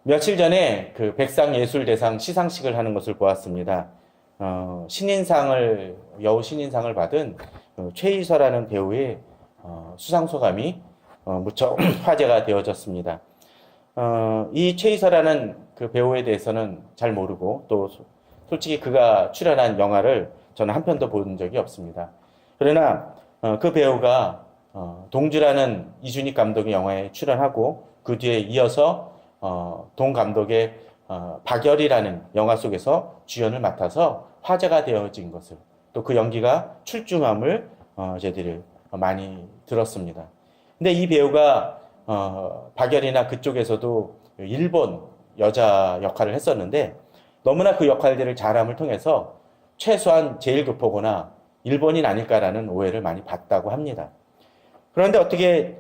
며칠 전에 그 백상예술대상 시상식을 하는 것을 보았습니다. 여우 신인상을 받은 최이서라는 배우의 수상소감이 무척 화제가 되어졌습니다. 이 최이서라는 그 배우에 대해서는 잘 모르고 또 솔직히 그가 출연한 영화를 저는 한 편도 본 적이 없습니다. 그러나 그 배우가 동주라는 이준익 감독의 영화에 출연하고 그 뒤에 이어서 동 감독의 박열이라는 영화 속에서 주연을 맡아서 화제가 되어진 것을 또 그 연기가 출중함을 저희들이 많이 들었습니다. 근데 이 배우가 박열이나 그쪽에서도 일본 여자 역할을 했었는데 너무나 그 역할들을 잘함을 통해서 최소한 제1급포거나 일본인 아닐까라는 오해를 많이 받다고 합니다. 그런데 어떻게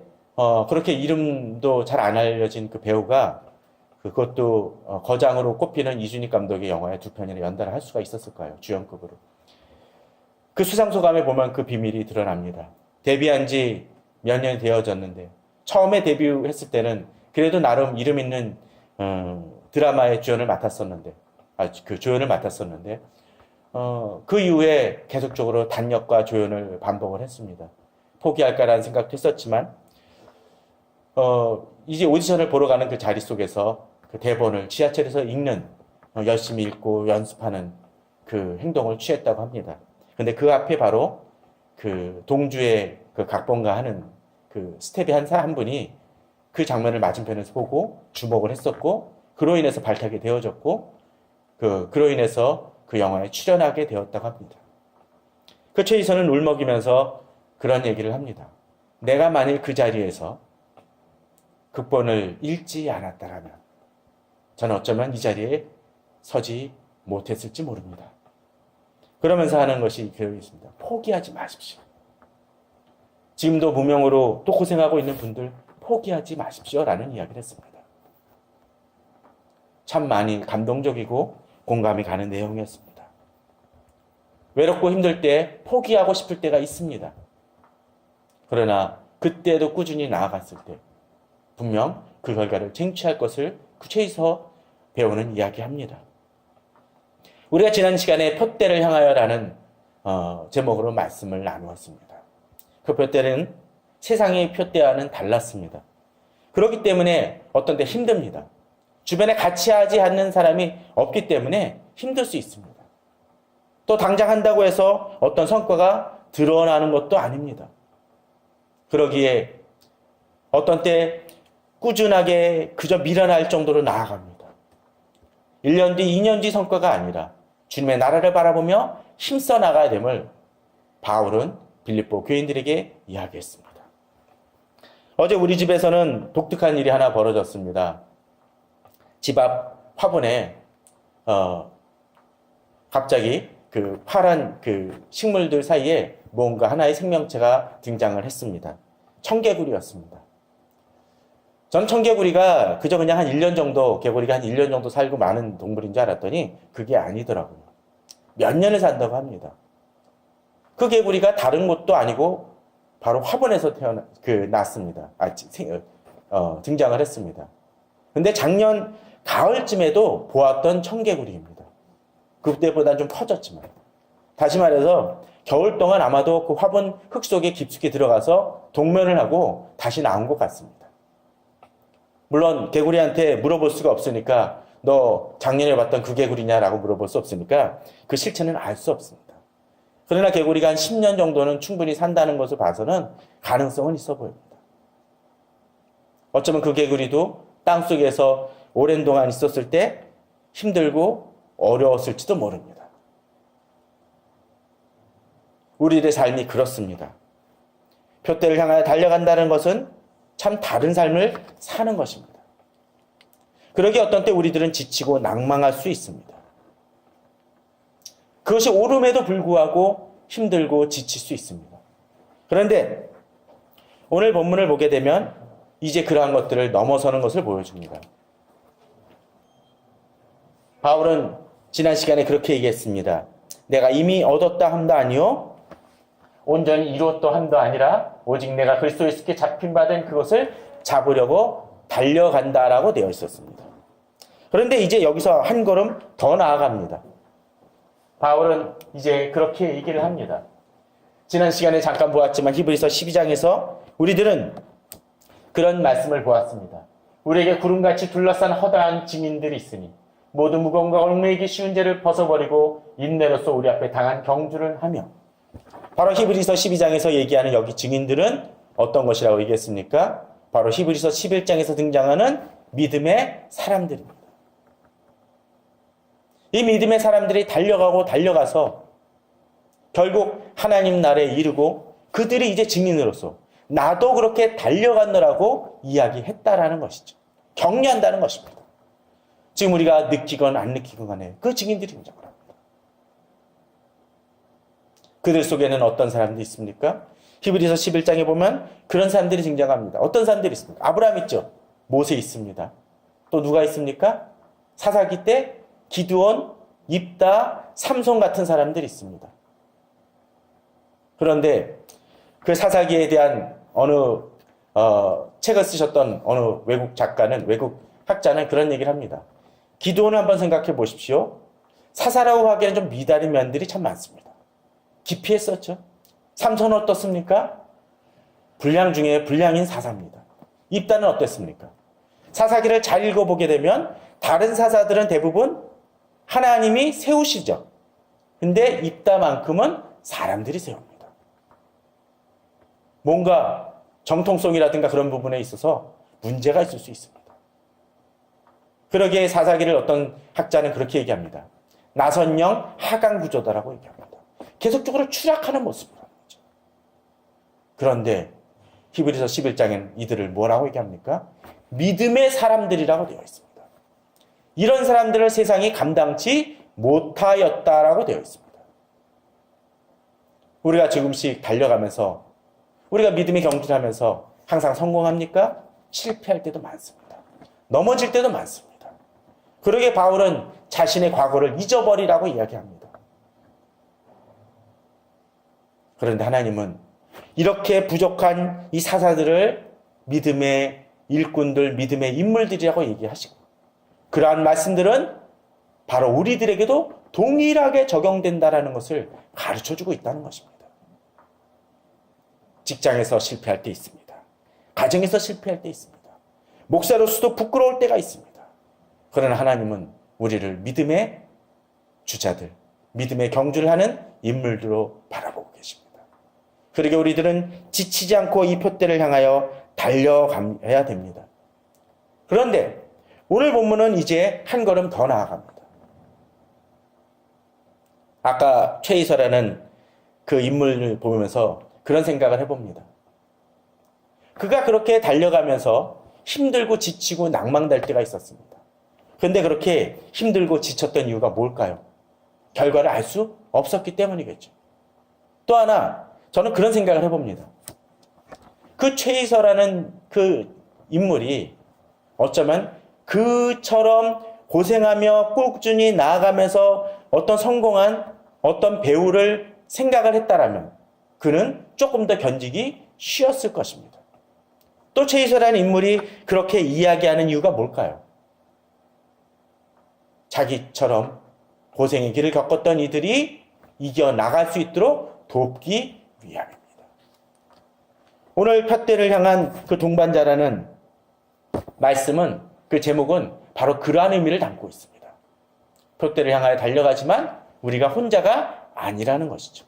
그렇게 이름도 잘 안 알려진 그 배우가 그것도 거장으로 꼽히는 이준익 감독의 영화에 두 편이나 연달아 할 수가 있었을까요? 주연급으로. 그 수상소감에 보면 그 비밀이 드러납니다. 데뷔한 지 몇 년이 되어졌는데 처음에 데뷔했을 때는 그래도 나름 이름 있는 드라마의 주연을 맡았었는데 그 조연을 맡았었는데 그 이후에 계속적으로 단역과 조연을 반복을 했습니다. 포기할까라는 생각도 했었지만 이제 오디션을 보러 가는 그 자리 속에서 그 대본을 지하철에서 읽는 열심히 읽고 연습하는 그 행동을 취했다고 합니다. 근데 그 앞에 바로 그 동주의 그 각본가 하는 그 스텝이 한 분이 그 장면을 맞은편에서 보고 주목을 했었고 그로 인해서 발탁이 되어졌고 그로 인해서 그 영화에 출연하게 되었다고 합니다. 그 최이선은 울먹이면서 그런 얘기를 합니다. 내가 만일 그 자리에서 극본을 읽지 않았다라면 저는 어쩌면 이 자리에 서지 못했을지 모릅니다. 그러면서 하는 것이 되어 있습니다. 포기하지 마십시오. 지금도 무명으로 또 고생하고 있는 분들 포기하지 마십시오라는 이야기를 했습니다. 참 많이 감동적이고 공감이 가는 내용이었습니다. 외롭고 힘들 때 포기하고 싶을 때가 있습니다. 그러나 그때도 꾸준히 나아갔을 때 분명 그 결과를 쟁취할 것을 그 최이서 배우는 이야기합니다. 우리가 지난 시간에 표대를 향하여라는 제목으로 말씀을 나누었습니다. 그 표대는 세상의 표대와는 달랐습니다. 그렇기 때문에 어떤 때 힘듭니다. 주변에 같이 하지 않는 사람이 없기 때문에 힘들 수 있습니다. 또 당장 한다고 해서 어떤 성과가 드러나는 것도 아닙니다. 그러기에 어떤 때 꾸준하게 그저 미련할 정도로 나아갑니다. 1년 뒤, 2년 뒤 성과가 아니라 주님의 나라를 바라보며 힘써 나가야 됨을 바울은 빌립보 교인들에게 이야기했습니다. 어제 우리 집에서는 독특한 일이 하나 벌어졌습니다. 집 앞 화분에 갑자기 그 파란 그 식물들 사이에 뭔가 하나의 생명체가 등장을 했습니다. 청개구리였습니다. 전 청개구리가 그저 그냥 한 1년 정도, 개구리가 한 1년 정도 살고 마는 동물인 줄 알았더니 그게 아니더라고요. 몇 년을 산다고 합니다. 그 개구리가 다른 곳도 아니고 바로 화분에서 났습니다. 등장을 했습니다. 근데 작년 가을쯤에도 보았던 청개구리입니다. 그때보다 좀 커졌지만. 다시 말해서 겨울 동안 아마도 그 화분 흙 속에 깊숙이 들어가서 동면을 하고 다시 나온 것 같습니다. 물론 개구리한테 물어볼 수가 없으니까 너 작년에 봤던 그 개구리냐라고 물어볼 수 없으니까 그 실체는 알 수 없습니다. 그러나 개구리가 한 10년 정도는 충분히 산다는 것을 봐서는 가능성은 있어 보입니다. 어쩌면 그 개구리도 땅속에서 오랜 동안 있었을 때 힘들고 어려웠을지도 모릅니다. 우리들의 삶이 그렇습니다. 표대를 향하여 달려간다는 것은 참 다른 삶을 사는 것입니다. 그러기에 어떤 때 우리들은 지치고 낭망할 수 있습니다. 그것이 옳음에도 불구하고 힘들고 지칠 수 있습니다. 그런데 오늘 본문을 보게 되면 이제 그러한 것들을 넘어서는 것을 보여줍니다. 바울은 지난 시간에 그렇게 얘기했습니다. 내가 이미 얻었다 함도 아니요 온전히 이루었다 함도 아니라 오직 내가 그리스도 예수께 잡힌 바 된 그것을 잡으려고 달려간다라고 되어 있었습니다. 그런데 이제 여기서 한 걸음 더 나아갑니다. 바울은 이제 그렇게 얘기를 합니다. 지난 시간에 잠깐 보았지만 히브리서 12장에서 우리들은 그런 말씀을 보았습니다. 우리에게 구름같이 둘러싼 허다한 증인들이 있으니 모두 무거움과 얽매이기 쉬운 죄를 벗어버리고 인내로서 우리 앞에 당한 경주를 하며, 바로 히브리서 12장에서 얘기하는 여기 증인들은 어떤 것이라고 얘기했습니까? 바로 히브리서 11장에서 등장하는 믿음의 사람들입니다. 이 믿음의 사람들이 달려가서 결국 하나님 나라에 이르고 그들이 이제 증인으로서 나도 그렇게 달려갔노라고 이야기했다라는 것이죠. 격려한다는 것입니다. 지금 우리가 느끼건 안 느끼건 간에 그 증인들이 등장을 합니다. 그들 속에는 어떤 사람들이 있습니까? 히브리서 11장에 보면 그런 사람들이 등장합니다. 어떤 사람들이 있습니까? 아브라함 있죠. 모세 있습니다. 또 누가 있습니까? 사사기 때 기드온, 입다, 삼손 같은 사람들이 있습니다. 그런데 그 사사기에 대한 어느 책을 쓰셨던 어느 외국 학자는 그런 얘기를 합니다. 기드온을 한번 생각해 보십시오. 사사라고 하기에는 좀 미달인 면들이 참 많습니다. 기피했었죠. 삼손은 어떻습니까? 불량 중에 불량인 사사입니다. 입다는 어땠습니까? 사사기를 잘 읽어보게 되면 다른 사사들은 대부분 하나님이 세우시죠. 근데 입다만큼은 사람들이 세웁니다. 뭔가 정통성이라든가 그런 부분에 있어서 문제가 있을 수 있습니다. 그러기에 사사기를 어떤 학자는 그렇게 얘기합니다. 나선형 하강 구조다라고 얘기합니다. 계속적으로 추락하는 모습이라는 거죠. 그런데 히브리서 11장에는 이들을 뭐라고 얘기합니까? 믿음의 사람들이라고 되어 있습니다. 이런 사람들을 세상이 감당치 못하였다라고 되어 있습니다. 우리가 조금씩 달려가면서 우리가 믿음의 경주를 하면서 항상 성공합니까? 실패할 때도 많습니다. 넘어질 때도 많습니다. 그러기에 바울은 자신의 과거를 잊어버리라고 이야기합니다. 그런데 하나님은 이렇게 부족한 이 사사들을 믿음의 일꾼들, 믿음의 인물들이라고 얘기하시고, 그러한 말씀들은 바로 우리들에게도 동일하게 적용된다라는 것을 가르쳐주고 있다는 것입니다. 직장에서 실패할 때 있습니다. 가정에서 실패할 때 있습니다. 목사로서도 부끄러울 때가 있습니다. 그러나 하나님은 우리를 믿음의 주자들, 믿음의 경주를 하는 인물들로 바라보고 계십니다. 그러게 우리들은 지치지 않고 이 표대를 향하여 달려가야 됩니다. 그런데 오늘 본문은 이제 한 걸음 더 나아갑니다. 아까 최이서라는 그 인물을 보면서 그런 생각을 해봅니다. 그가 그렇게 달려가면서 힘들고 지치고 낭망될 때가 있었습니다. 그런데 그렇게 힘들고 지쳤던 이유가 뭘까요? 결과를 알 수 없었기 때문이겠죠. 또 하나 저는 그런 생각을 해봅니다. 그 최이서라는 그 인물이 어쩌면 그처럼 고생하며 꾸준히 나아가면서 어떤 성공한 어떤 배우를 생각을 했다라면 그는 조금 더 견디기 쉬웠을 것입니다. 또 최이서라는 인물이 그렇게 이야기하는 이유가 뭘까요? 자기처럼 고생의 길을 겪었던 이들이 이겨나갈 수 있도록 돕기 위함입니다. 오늘 푯대를 향한 그 동반자라는 말씀은, 그 제목은 바로 그러한 의미를 담고 있습니다. 푯대를 향하여 달려가지만 우리가 혼자가 아니라는 것이죠.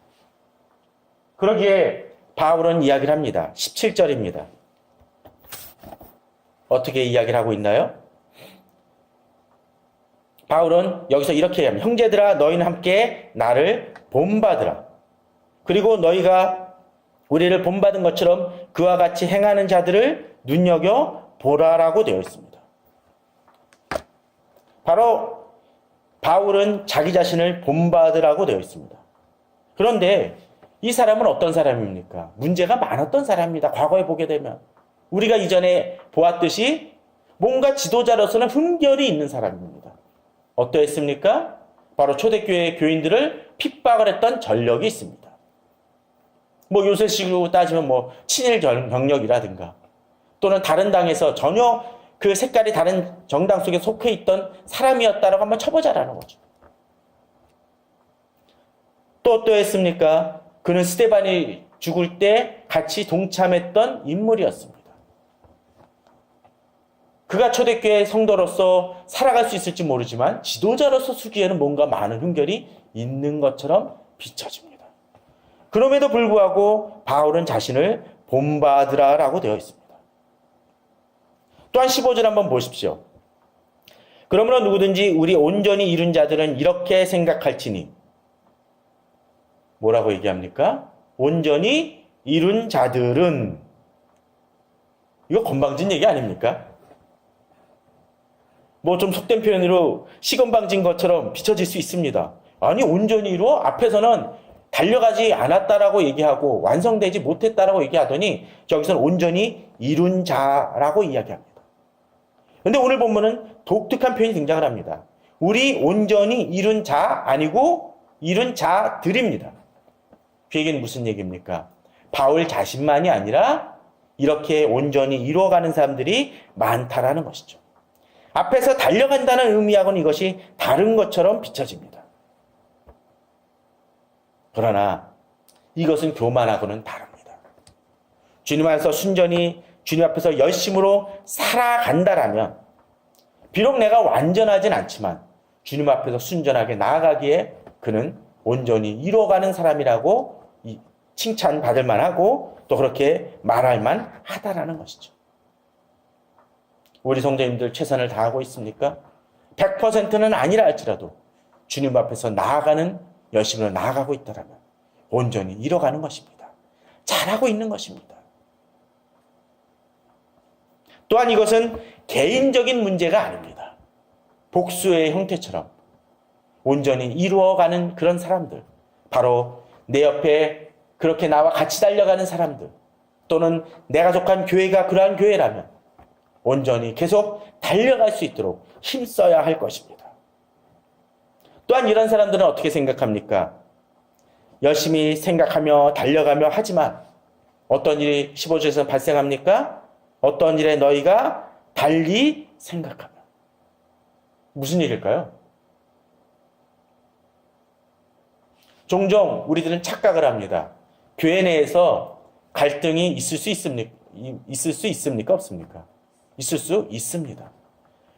그러기에 바울은 이야기를 합니다. 17절입니다. 어떻게 이야기를 하고 있나요? 바울은 여기서 이렇게 얘기합니다. 형제들아, 너희는 함께 나를 본받으라. 그리고 너희가 우리를 본받은 것처럼 그와 같이 행하는 자들을 눈여겨보라라고 되어 있습니다. 바로 바울은 자기 자신을 본받으라고 되어 있습니다. 그런데 이 사람은 어떤 사람입니까? 문제가 많았던 사람입니다. 과거에 보게 되면. 우리가 이전에 보았듯이 뭔가 지도자로서는 흠결이 있는 사람입니다. 어떠했습니까? 바로 초대교회 교인들을 핍박을 했던 전력이 있습니다. 뭐 요새식으로 따지면 뭐 친일 경력이라든가 또는 다른 당에서 전혀 그 색깔이 다른 정당 속에 속해 있던 사람이었다라고 한번 쳐보자라는 거죠. 또 어떠했습니까? 그는 스데반이 죽을 때 같이 동참했던 인물이었습니다. 그가 초대교회 성도로서 살아갈 수 있을지 모르지만 지도자로서 수기에는 뭔가 많은 흠결이 있는 것처럼 비춰집니다. 그럼에도 불구하고 바울은 자신을 본받으라라고 되어 있습니다. 또한 15절 한번 보십시오. 그러므로 누구든지 우리 온전히 이룬 자들은 이렇게 생각할지니, 뭐라고 얘기합니까? 온전히 이룬 자들은, 이거 건방진 얘기 아닙니까? 뭐 좀 속된 표현으로 시건방진 것처럼 비춰질 수 있습니다. 아니, 온전히 이루어? 앞에서는 달려가지 않았다라고 얘기하고 완성되지 못했다라고 얘기하더니 저기서는 온전히 이룬 자라고 이야기합니다. 그런데 오늘 본문은 독특한 표현이 등장을 합니다. 우리 온전히 이룬 자 아니고 이룬 자들입니다. 그 얘기는 무슨 얘기입니까? 바울 자신만이 아니라 이렇게 온전히 이루어가는 사람들이 많다라는 것이죠. 앞에서 달려간다는 의미하고는 이것이 다른 것처럼 비춰집니다. 그러나 이것은 교만하고는 다릅니다. 주님 안에서 순전히 주님 앞에서 열심으로 살아간다라면 비록 내가 완전하진 않지만 주님 앞에서 순전하게 나아가기에 그는 온전히 이루어가는 사람이라고 칭찬받을 만하고 또 그렇게 말할 만하다라는 것이죠. 우리 성도님들 최선을 다하고 있습니까? 100%는 아니라 할지라도 주님 앞에서 나아가는 열심으로 나아가고 있다면 온전히 이뤄가는 것입니다. 잘하고 있는 것입니다. 또한 이것은 개인적인 문제가 아닙니다. 복수의 형태처럼 온전히 이루어가는 그런 사람들, 바로 내 옆에 그렇게 나와 같이 달려가는 사람들, 또는 내가 속한 교회가 그러한 교회라면 온전히 계속 달려갈 수 있도록 힘써야 할 것입니다. 또한 이런 사람들은 어떻게 생각합니까? 열심히 생각하며 달려가며 하지만 어떤 일이 15절에서 발생합니까? 어떤 일에 너희가 달리 생각하며. 무슨 일일까요? 종종 우리들은 착각을 합니다. 교회 내에서 갈등이 있을 수 있습니까? 없습니까? 있을 수 있습니다.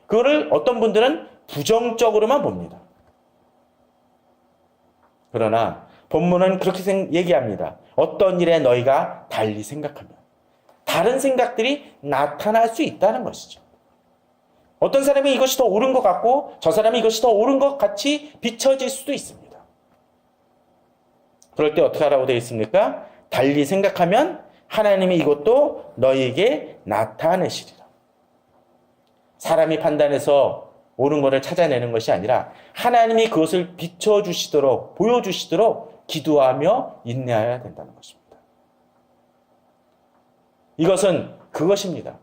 그거를 어떤 분들은 부정적으로만 봅니다. 그러나 본문은 그렇게 얘기합니다. 어떤 일에 너희가 달리 생각하면 다른 생각들이 나타날 수 있다는 것이죠. 어떤 사람이 이것이 더 옳은 것 같고 저 사람이 이것이 더 옳은 것 같이 비춰질 수도 있습니다. 그럴 때 어떻게 하라고 되어 있습니까? 달리 생각하면 하나님이 이것도 너희에게 나타내시리라. 사람이 판단해서 옳은 것을 찾아내는 것이 아니라 하나님이 그것을 비춰주시도록 보여주시도록 기도하며 인내해야 된다는 것입니다. 이것은 그것입니다.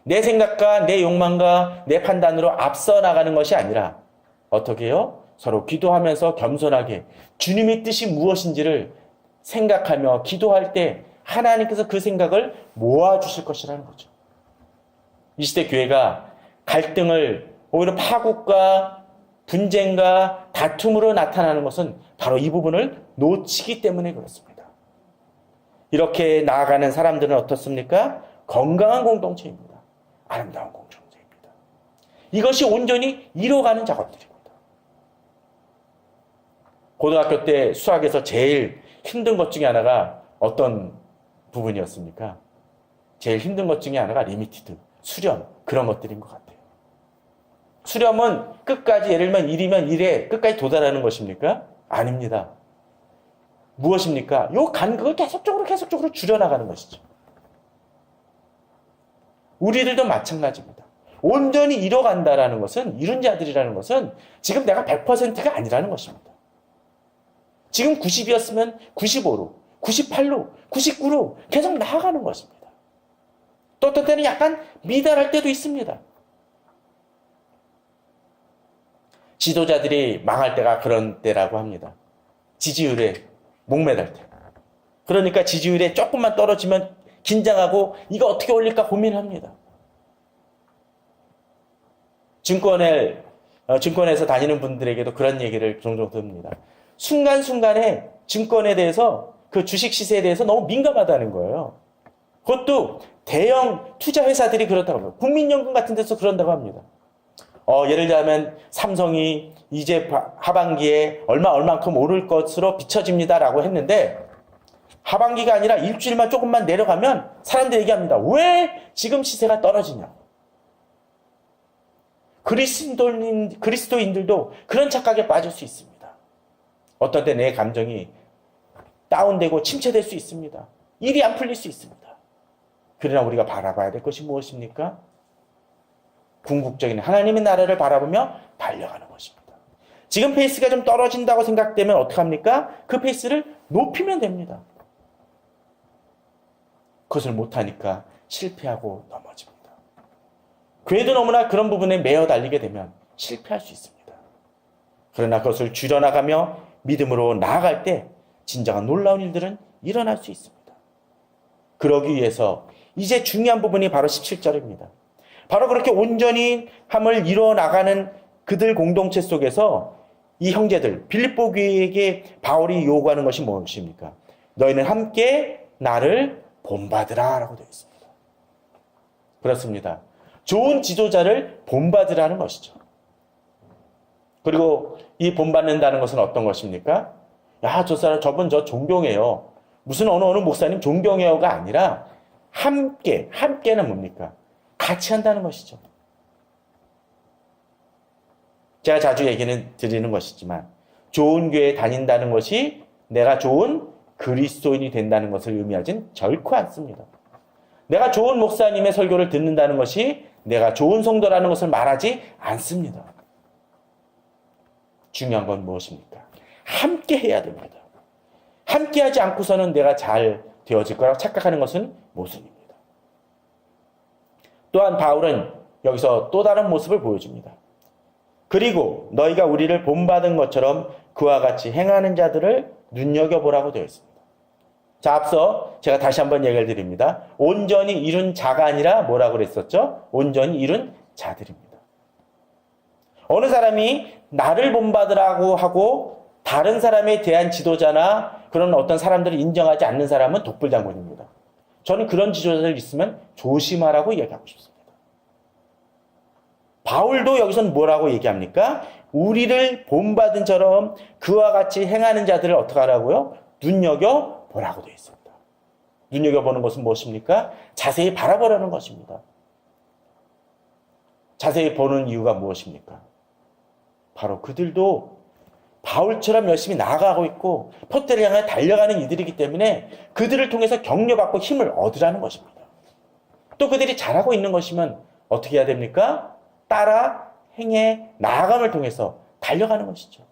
내 생각과 내 욕망과 내 판단으로 앞서 나가는 것이 아니라 어떻게 해요? 서로 기도하면서 겸손하게 주님의 뜻이 무엇인지를 생각하며 기도할 때 하나님께서 그 생각을 모아주실 것이라는 거죠. 이 시대 교회가 갈등을 오히려 파국과 분쟁과 다툼으로 나타나는 것은 바로 이 부분을 놓치기 때문에 그렇습니다. 이렇게 나아가는 사람들은 어떻습니까? 건강한 공동체입니다. 아름다운 공동체입니다. 이것이 온전히 이뤄가는 작업들입니다. 고등학교 때 수학에서 제일 힘든 것 중에 하나가 어떤 부분이었습니까? 제일 힘든 것 중에 하나가 리미티드, 수렴, 그런 것들인 것 같아요. 수렴은 끝까지, 예를 들면 1이면 1에 끝까지 도달하는 것입니까? 아닙니다. 무엇입니까? 요 간극을 계속적으로 줄여나가는 것이죠. 우리들도 마찬가지입니다. 온전히 이뤄간다라는 것은, 이룬 자들이라는 것은 지금 내가 100%가 아니라는 것입니다. 지금 90이었으면 95로, 98로, 99로 계속 나아가는 것입니다. 또 어떤 때는 약간 미달할 때도 있습니다. 지도자들이 망할 때가 그런 때라고 합니다. 지지율에 목매달 때. 그러니까 지지율에 조금만 떨어지면 긴장하고 이거 어떻게 올릴까 고민을 합니다. 증권에서 다니는 분들에게도 그런 얘기를 종종 듭니다. 순간순간에 증권에 대해서 그 주식 시세에 대해서 너무 민감하다는 거예요. 그것도 대형 투자 회사들이 그렇다고 합니다. 국민연금 같은 데서 그런다고 합니다. 예를 들자면 삼성이 이제 하반기에 얼만큼 오를 것으로 비춰집니다라고 했는데 하반기가 아니라 일주일만 조금만 내려가면 사람들이 얘기합니다. 왜 지금 시세가 떨어지냐? 그리스도인들도 그런 착각에 빠질 수 있습니다. 어떤 때 내 감정이 다운되고 침체될 수 있습니다. 일이 안 풀릴 수 있습니다. 그러나 우리가 바라봐야 될 것이 무엇입니까? 궁극적인 하나님의 나라를 바라보며 달려가는 것입니다. 지금 페이스가 좀 떨어진다고 생각되면 어떡합니까? 그 페이스를 높이면 됩니다. 그것을 못하니까 실패하고 넘어집니다. 교회도 너무나 그런 부분에 매어 달리게 되면 실패할 수 있습니다. 그러나 그것을 줄여나가며 믿음으로 나아갈 때 진정한 놀라운 일들은 일어날 수 있습니다. 그러기 위해서 이제 중요한 부분이 바로 17절입니다. 바로 그렇게 온전히 함을 이뤄나가는 그들 공동체 속에서 이 형제들, 빌립보 교회에게 바울이 요구하는 것이 무엇입니까? 너희는 함께 나를 본받으라 라고 되어 있습니다. 그렇습니다. 좋은 지도자를 본받으라는 것이죠. 그리고 이 본받는다는 것은 어떤 것입니까? 야, 저분 존경해요. 무슨 어느 목사님 존경해요가 아니라 함께는 뭡니까? 같이 한다는 것이죠. 제가 자주 얘기는 드리는 것이지만 좋은 교회에 다닌다는 것이 내가 좋은 그리스도인이 된다는 것을 의미하진 결코 않습니다. 내가 좋은 목사님의 설교를 듣는다는 것이 내가 좋은 성도라는 것을 말하지 않습니다. 중요한 건 무엇입니까? 함께 해야 됩니다. 함께 하지 않고서는 내가 잘 되어질 거라고 착각하는 것은 모순입니다. 또한 바울은 여기서 또 다른 모습을 보여줍니다. 그리고 너희가 우리를 본받은 것처럼 그와 같이 행하는 자들을 눈여겨보라고 되어 있습니다. 자, 앞서 제가 다시 한번 얘기를 드립니다. 온전히 이룬 자가 아니라 뭐라고 그랬었죠? 온전히 이룬 자들입니다. 어느 사람이 나를 본받으라고 하고 다른 사람에 대한 지도자나 그런 어떤 사람들을 인정하지 않는 사람은 독불장군입니다. 저는 그런 지도자들 있으면 조심하라고 얘기하고 싶습니다. 바울도 여기서는 뭐라고 얘기합니까? 우리를 본받은 처럼 그와 같이 행하는 자들을 어떻게 하라고요? 눈여겨보라고 되어 있습니다. 눈여겨보는 것은 무엇입니까? 자세히 바라보라는 것입니다. 자세히 보는 이유가 무엇입니까? 바로 그들도 바울처럼 열심히 나아가고 있고 표대를 향해 달려가는 이들이기 때문에 그들을 통해서 격려받고 힘을 얻으라는 것입니다. 또 그들이 잘하고 있는 것이면 어떻게 해야 됩니까? 따라 행해 나아감을 통해서 달려가는 것이죠.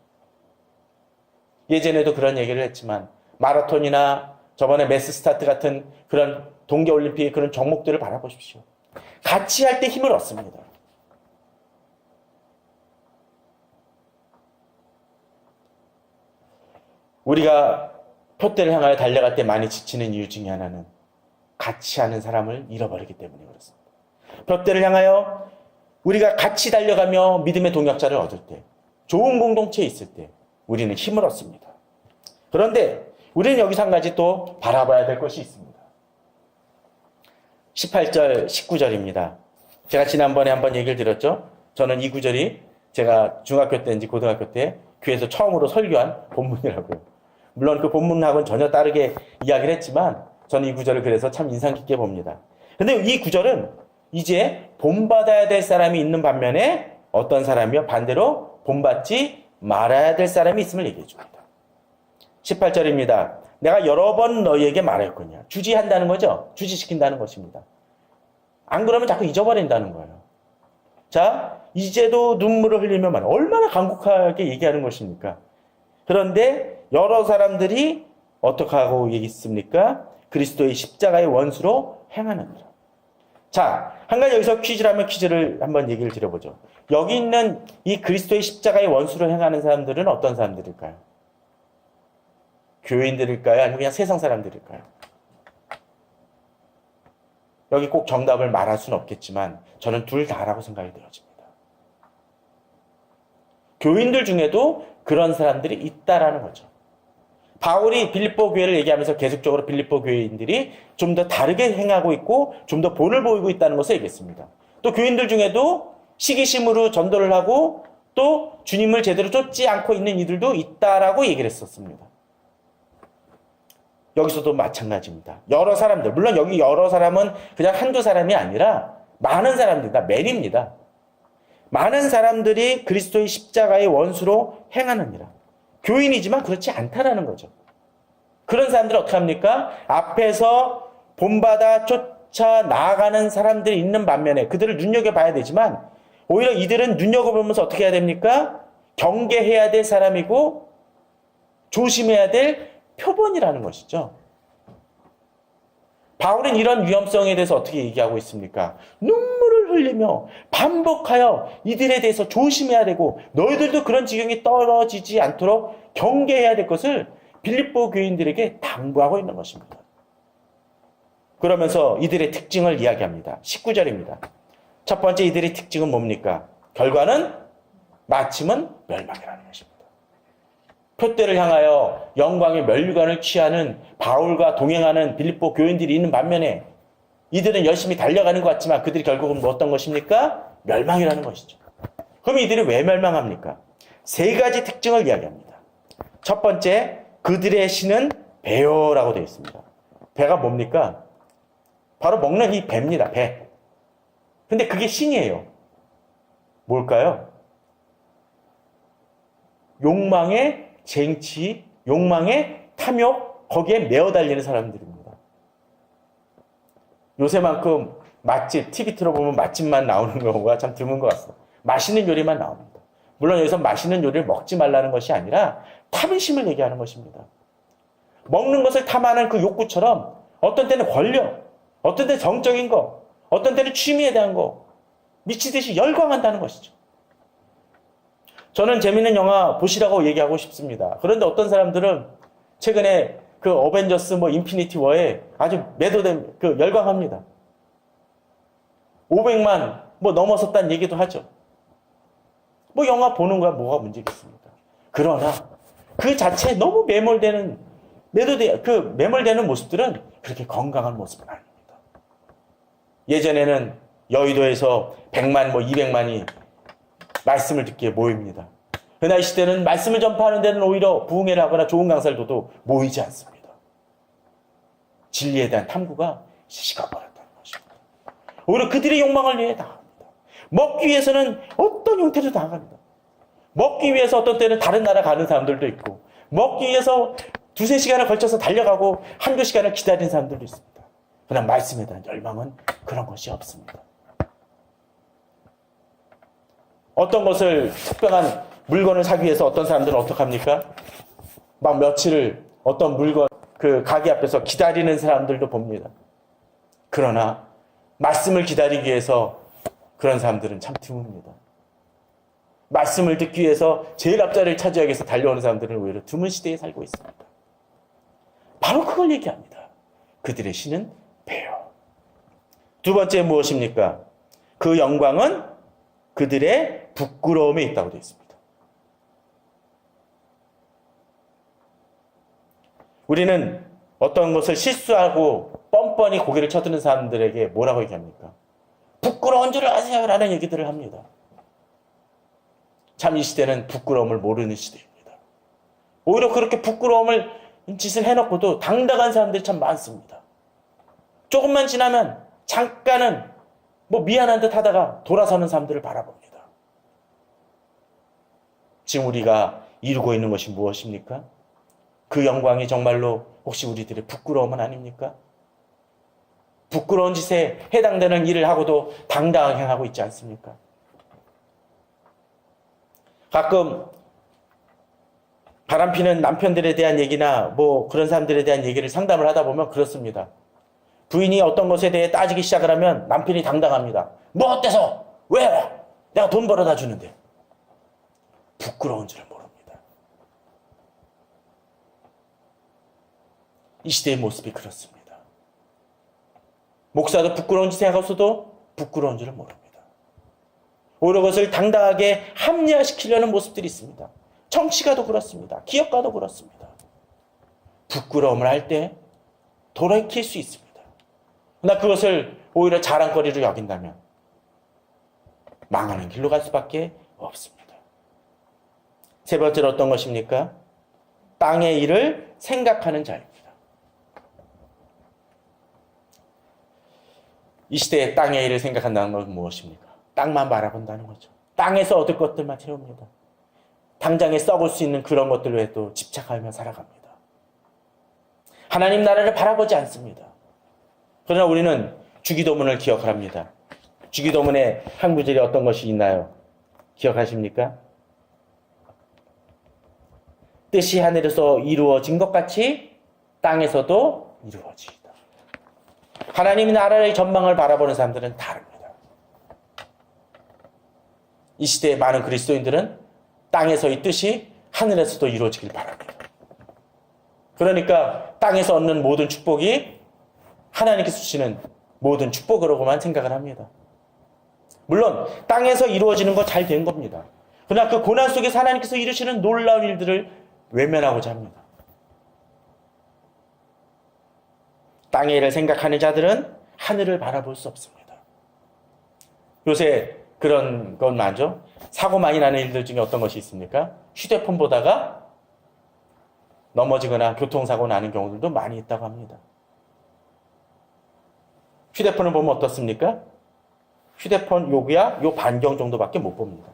예전에도 그런 얘기를 했지만 마라톤이나 저번에 매스스타트 같은 그런 동계올림픽의 그런 종목들을 바라보십시오. 같이 할 때 힘을 얻습니다. 우리가 표대를 향하여 달려갈 때 많이 지치는 이유 중에 하나는 같이 하는 사람을 잃어버리기 때문에 그렇습니다. 표대를 향하여 우리가 같이 달려가며 믿음의 동역자를 얻을 때, 좋은 공동체에 있을 때 우리는 힘을 얻습니다. 그런데 우리는 여기서 한 가지 또 바라봐야 될 것이 있습니다. 18절, 19절입니다. 제가 지난번에 한번 얘기를 드렸죠. 저는 이 구절이 제가 중학교 때인지 고등학교 때 교회에서 처음으로 설교한 본문이라고요. 물론 그 본문하고는 전혀 다르게 이야기를 했지만 저는 이 구절을 그래서 참 인상 깊게 봅니다. 근데 이 구절은 이제 본받아야 될 사람이 있는 반면에 어떤 사람이요? 반대로 본받지 말아야 될 사람이 있음을 얘기해 줍니다. 18절입니다. 내가 여러 번 너희에게 말했거냐. 주지한다는 거죠. 주지시킨다는 것입니다. 안 그러면 자꾸 잊어버린다는 거예요. 자, 이제도 눈물을 흘리며 말 얼마나 간곡하게 얘기하는 것입니까? 그런데 여러 사람들이 어떻게 하고 있습니까? 그리스도의 십자가의 원수로 행하느니라. 자, 한 가지 여기서 퀴즈라면 퀴즈를 한번 얘기를 드려보죠. 여기 있는 이 그리스도의 십자가의 원수로 행하는 사람들은 어떤 사람들일까요? 교인들일까요? 아니면 그냥 세상 사람들일까요? 여기 꼭 정답을 말할 수는 없겠지만 저는 둘 다라고 생각이 되어집니다. 교인들 중에도 그런 사람들이 있다라는 거죠. 바울이 빌립보 교회를 얘기하면서 계속적으로 빌립보 교인들이 좀 더 다르게 행하고 있고 좀 더 본을 보이고 있다는 것을 얘기했습니다. 또 교인들 중에도 시기심으로 전도를 하고 또 주님을 제대로 쫓지 않고 있는 이들도 있다라고 얘기를 했었습니다. 여기서도 마찬가지입니다. 여러 사람들, 물론 여기 여러 사람은 그냥 한두 사람이 아니라 많은 사람들이다. 맨입니다. 많은 사람들이 그리스도의 십자가의 원수로 행하느니라. 교인이지만 그렇지 않다라는 거죠. 그런 사람들은 어떻게 합니까? 앞에서 본받아 쫓아 나아가는 사람들이 있는 반면에 그들을 눈여겨봐야 되지만 오히려 이들은 눈여겨보면서 어떻게 해야 됩니까? 경계해야 될 사람이고 조심해야 될 표본이라는 것이죠. 바울은 이런 위험성에 대해서 어떻게 얘기하고 있습니까? 눈물을 흘리며 반복하여 이들에 대해서 조심해야 되고 너희들도 그런 지경이 떨어지지 않도록 경계해야 될 것을 빌립보 교인들에게 당부하고 있는 것입니다. 그러면서 이들의 특징을 이야기합니다. 19절입니다. 첫 번째 이들의 특징은 뭡니까? 결과는 마침은 멸망이라는 것입니다. 표대를 향하여 영광의 면류관을 취하는 바울과 동행하는 빌립보 교인들이 있는 반면에 이들은 열심히 달려가는 것 같지만 그들이 결국은 뭐 어떤 것입니까? 멸망이라는 것이죠. 그럼 이들이 왜 멸망합니까? 세 가지 특징을 이야기합니다. 첫 번째, 그들의 신은 배요라고 되어 있습니다. 배가 뭡니까? 바로 먹는 이 배입니다. 배. 근데 그게 신이에요. 뭘까요? 욕망의 쟁취, 욕망의 탐욕, 거기에 매어 달리는 사람들입니다. 요새만큼 맛집, TV 틀어보면 맛집만 나오는 경우가 참 드문 것 같습니다. 맛있는 요리만 나옵니다. 물론 여기서 맛있는 요리를 먹지 말라는 것이 아니라 탐심을 얘기하는 것입니다. 먹는 것을 탐하는 그 욕구처럼 어떤 때는 권력, 어떤 때는 정적인 거, 어떤 때는 취미에 대한 거, 미치듯이 열광한다는 것이죠. 저는 재밌는 영화 보시라고 얘기하고 싶습니다. 그런데 어떤 사람들은 최근에 그 어벤져스 인피니티 워에 아주 매도된 열광합니다. 500만 넘어섰다는 얘기도 하죠. 영화 보는 거야 뭐가 문제겠습니까? 그러나 그 자체에 너무 매몰되는 매몰되는 모습들은 그렇게 건강한 모습은 아닙니다. 예전에는 여의도에서 100만 200만이 말씀을 듣기에 모입니다. 그날 이 시대는 말씀을 전파하는 데는 오히려 부흥회를 하거나 좋은 강사를 둬도 모이지 않습니다. 진리에 대한 탐구가 식어버렸다는 것입니다. 오히려 그들의 욕망을 위해 나갑니다. 먹기 위해서는 어떤 형태로 나갑니다. 먹기 위해서 어떤 때는 다른 나라 가는 사람들도 있고 먹기 위해서 두세 시간을 걸쳐서 달려가고 한두 시간을 기다리는 사람들도 있습니다. 그러나 말씀에 대한 열망은 그런 것이 없습니다. 어떤 것을 특별한 물건을 사기 위해서 어떤 사람들은 어떻게 합니까? 막 며칠을 어떤 물건 그 가게 앞에서 기다리는 사람들도 봅니다. 그러나 말씀을 기다리기 위해서 그런 사람들은 참 드뭅니다. 말씀을 듣기 위해서 제일 앞자리를 차지하기 위해서 달려오는 사람들은 오히려 드문 시대에 살고 있습니다. 바로 그걸 얘기합니다. 그들의 신은 배요. 두 번째 무엇입니까? 그 영광은 그들의 부끄러움에 있다고 되어 있습니다. 우리는 어떤 것을 실수하고 뻔뻔히 고개를 쳐드는 사람들에게 뭐라고 얘기합니까? 부끄러운 줄 아세요? 라는 얘기들을 합니다. 참 이 시대는 부끄러움을 모르는 시대입니다. 오히려 그렇게 부끄러움을 짓을 해놓고도 당당한 사람들이 참 많습니다. 조금만 지나면 잠깐은 미안한 듯 하다가 돌아서는 사람들을 바라봅니다. 지금 우리가 이루고 있는 것이 무엇입니까? 그 영광이 정말로 혹시 우리들의 부끄러움은 아닙니까? 부끄러운 짓에 해당되는 일을 하고도 당당하게 행하고 있지 않습니까? 가끔 바람피는 남편들에 대한 얘기나 그런 사람들에 대한 얘기를 상담을 하다 보면 그렇습니다. 부인이 어떤 것에 대해 따지기 시작을 하면 남편이 당당합니다. 뭐 어때서? 왜? 내가 돈 벌어다 주는데. 부끄러운 줄을 모릅니다. 이 시대의 모습이 그렇습니다. 목사도 부끄러운 짓을 하고서도 부끄러운 줄을 모릅니다. 오히려 그것을 당당하게 합리화시키려는 모습들이 있습니다. 정치가도 그렇습니다. 기업가도 그렇습니다. 부끄러움을 할 때 돌이킬 수 있습니다. 그러나 그것을 오히려 자랑거리로 여긴다면 망하는 길로 갈 수밖에 없습니다. 세 번째로 어떤 것입니까? 땅의 일을 생각하는 자입니다. 이 시대에 땅의 일을 생각한다는 건 무엇입니까? 땅만 바라본다는 거죠. 땅에서 얻을 것들만 채웁니다. 당장에 썩을 수 있는 그런 것들 외에 또 집착하며 살아갑니다. 하나님 나라를 바라보지 않습니다. 그러나 우리는 주기도문을 기억합니다. 주기도문에 한 구절이 어떤 것이 있나요? 기억하십니까? 뜻이 하늘에서 이루어진 것 같이 땅에서도 이루어지이다. 하나님 나라의 전망을 바라보는 사람들은 다릅니다. 이 시대의 많은 그리스도인들은 땅에서의 뜻이 하늘에서도 이루어지길 바랍니다. 그러니까 땅에서 얻는 모든 축복이 하나님께서 주시는 모든 축복으로만 생각을 합니다. 물론 땅에서 이루어지는 거 잘 된 겁니다. 그러나 그 고난 속에서 하나님께서 이루시는 놀라운 일들을 외면하고자 합니다. 땅의 일을 생각하는 자들은 하늘을 바라볼 수 없습니다. 요새 그런 건 많죠. 사고 많이 나는 일들 중에 어떤 것이 있습니까? 휴대폰 보다가 넘어지거나 교통사고 나는 경우들도 많이 있다고 합니다. 휴대폰을 보면 어떻습니까? 휴대폰 요구야 요 반경 정도밖에 못 봅니다.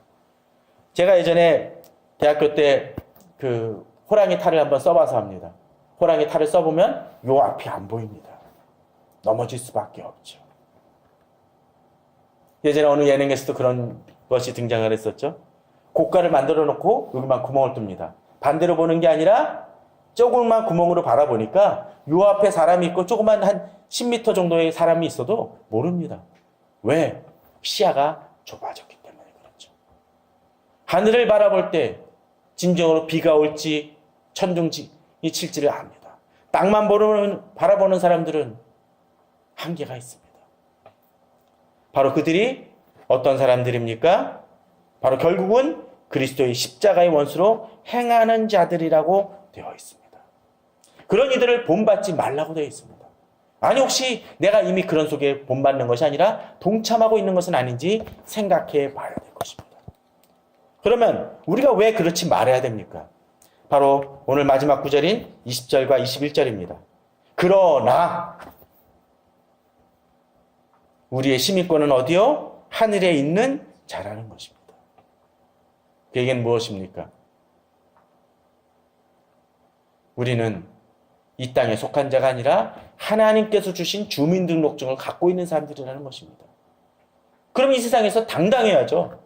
제가 예전에 대학교 때 그 호랑이 탈을 한번 써봐서 합니다. 호랑이 탈을 써보면 요 앞이 안 보입니다. 넘어질 수밖에 없죠. 예전에 어느 예능에서도 그런 것이 등장을 했었죠. 고가를 만들어 놓고 여기만 구멍을 뚫습니다. 반대로 보는 게 아니라 조금만 구멍으로 바라보니까 요 앞에 사람이 있고 조그만 한 10m 정도의 사람이 있어도 모릅니다. 왜? 시야가 좁아졌기 때문에 그렇죠. 하늘을 바라볼 때 진정으로 비가 올지 천둥이 칠지를 압니다. 땅만 바라보는 사람들은 한계가 있습니다. 바로 그들이 어떤 사람들입니까? 바로 결국은 그리스도의 십자가의 원수로 행하는 자들이라고 되어 있습니다. 그런 이들을 본받지 말라고 되어 있습니다. 아니 혹시 내가 이미 그런 속에 본받는 것이 아니라 동참하고 있는 것은 아닌지 생각해 봐야 될 것입니다. 그러면 우리가 왜 그렇지 말아야 됩니까? 바로 오늘 마지막 구절인 20절과 21절입니다. 그러나 우리의 시민권은 어디요? 하늘에 있는 자라는 것입니다. 그에겐 무엇입니까? 우리는 이 땅에 속한 자가 아니라 하나님께서 주신 주민등록증을 갖고 있는 사람들이라는 것입니다. 그럼 이 세상에서 당당해야죠.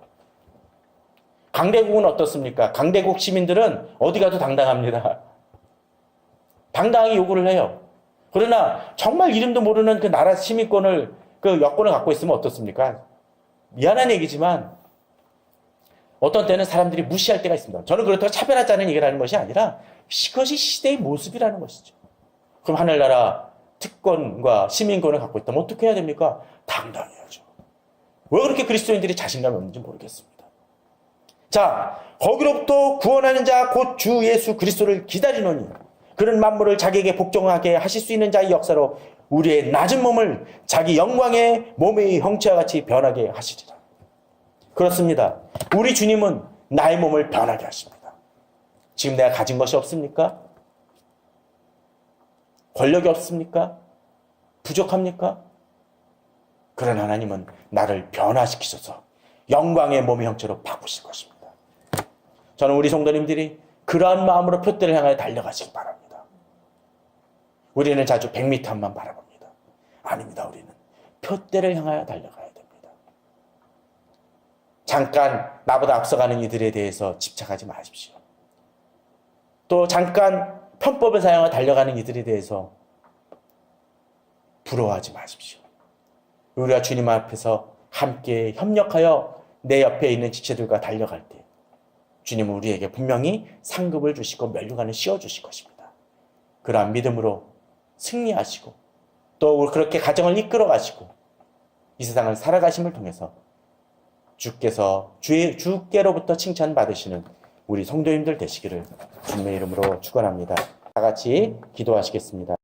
강대국은 어떻습니까? 강대국 시민들은 어디 가도 당당합니다. 당당하게 요구를 해요. 그러나 정말 이름도 모르는 그 나라 시민권을 그 여권을 갖고 있으면 어떻습니까? 미안한 얘기지만 어떤 때는 사람들이 무시할 때가 있습니다. 저는 그렇다고 차별하자는 얘기를 하는 것이 아니라 그것이 시대의 모습이라는 것이죠. 그럼 하늘나라 특권과 시민권을 갖고 있다면 어떻게 해야 됩니까? 당당해야죠. 왜 그렇게 그리스도인들이 자신감이 없는지 모르겠습니다. 자, 거기로부터 구원하는 자 곧 주 예수 그리스도를 기다리노니 그는 만물을 자기에게 복종하게 하실 수 있는 자의 역사로 우리의 낮은 몸을 자기 영광의 몸의 형체와 같이 변하게 하시리라. 그렇습니다. 우리 주님은 나의 몸을 변하게 하십니다. 지금 내가 가진 것이 없습니까? 권력이 없습니까? 부족합니까? 그러나 하나님은 나를 변화시키셔서 영광의 몸의 형체로 바꾸실 것입니다. 저는 우리 성도님들이 그러한 마음으로 표대를 향하여 달려가시기 바랍니다. 우리는 자주 100m만 바라봅니다. 아닙니다. 우리는 표대를 향하여 달려가야 됩니다. 잠깐 나보다 앞서가는 이들에 대해서 집착하지 마십시오. 또 잠깐 편법을 사용하여 달려가는 이들에 대해서 부러워하지 마십시오. 우리가 주님 앞에서 함께 협력하여 내 옆에 있는 지체들과 달려갈 때 주님은 우리에게 분명히 상급을 주시고 면류관을 씌워주실 것입니다. 그러한 믿음으로 승리하시고 또 그렇게 가정을 이끌어 가시고 이 세상을 살아가심을 통해서 주께로부터 칭찬받으시는 우리 성도님들 되시기를 주님의 이름으로 축원합니다. 다 같이 기도하시겠습니다.